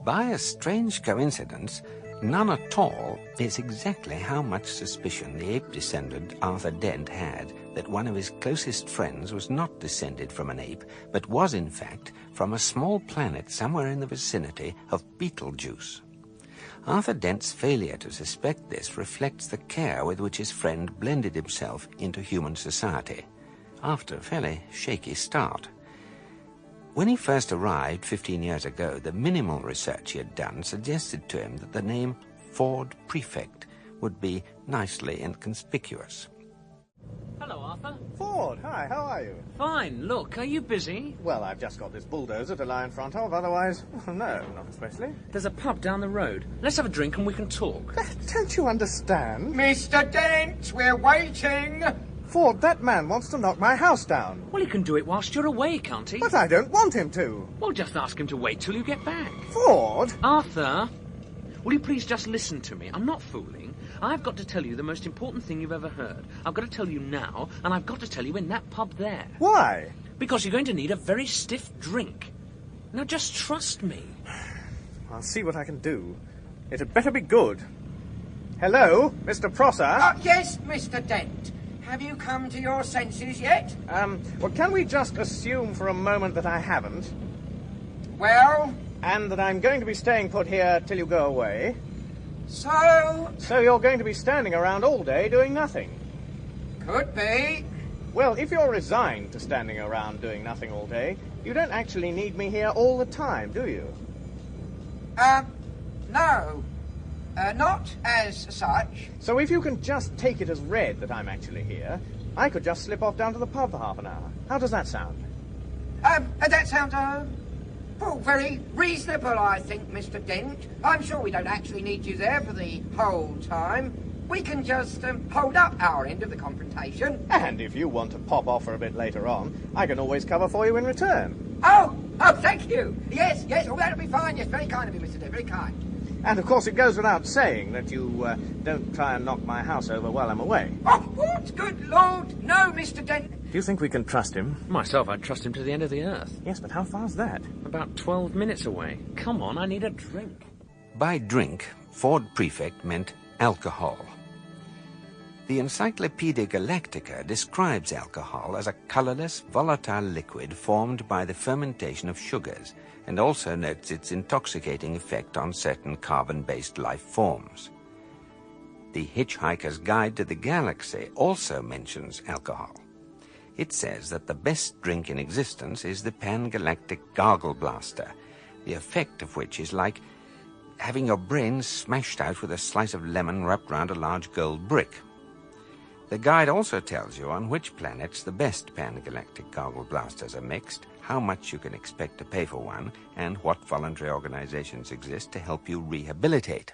By a strange coincidence, none at all, is exactly how much suspicion the ape descendant Arthur Dent had that one of his closest friends was not descended from an ape, but was in fact from a small planet somewhere in the vicinity of Beetlejuice. Arthur Dent's failure to suspect this reflects the care with which his friend blended himself into human society, after a fairly shaky start. When he first arrived 15 years ago, the minimal research he had done suggested to him that the name Ford Prefect would be nicely inconspicuous. Hello, Arthur. Ford, hi, how are you? Fine. Look, are you busy? Well, I've just got this bulldozer to lie in front of, otherwise, no, not especially. There's a pub down the road. Let's have a drink and we can talk. Don't you understand? Mr. Dent, we're waiting! Ford, that man wants to knock my house down. Well, he can do it whilst you're away, can't he? But I don't want him to. Well, just ask him to wait till you get back. Ford! Arthur, will you please just listen to me? I'm not fooling. I've got to tell you the most important thing you've ever heard. I've got to tell you now, and I've got to tell you in that pub there. Why? Because you're going to need a very stiff drink. Now, just trust me. I'll see what I can do. It had better be good. Hello, Mr. Prosser? Yes, Mr. Dent. Have you come to your senses yet? Well, can we just assume for a moment that I haven't? Well? And that I'm going to be staying put here till you go away. So? So you're going to be standing around all day doing nothing? Could be. Well, if you're resigned to standing around doing nothing all day, you don't actually need me here all the time, do you? No. Not as such. So if you can just take it as read that I'm actually here, I could just slip off down to the pub for half an hour. How does that sound? That sounds, very reasonable, I think, Mr. Dent. I'm sure we don't actually need you there for the whole time. We can just hold up our end of the confrontation. And if you want to pop off for a bit later on, I can always cover for you in return. Oh, thank you. Yes, that'll be fine. Yes, very kind of you, Mr. Dent, very kind. And, of course, it goes without saying that you don't try and knock my house over while I'm away. Oh, what? Good Lord, no, Mr. Dent. Do you think we can trust him? Myself, I'd trust him to the end of the earth. Yes, but how far's that? About 12 minutes away. Come on, I need a drink. By drink, Ford Prefect meant alcohol. The Encyclopedia Galactica describes alcohol as a colorless, volatile liquid formed by the fermentation of sugars, and also notes its intoxicating effect on certain carbon-based life forms. The Hitchhiker's Guide to the Galaxy also mentions alcohol. It says that the best drink in existence is the pan-galactic gargle blaster, the effect of which is like having your brain smashed out with a slice of lemon wrapped round a large gold brick. The guide also tells you on which planets the best pan-galactic gargle blasters are mixed, how much you can expect to pay for one, and what voluntary organizations exist to help you rehabilitate.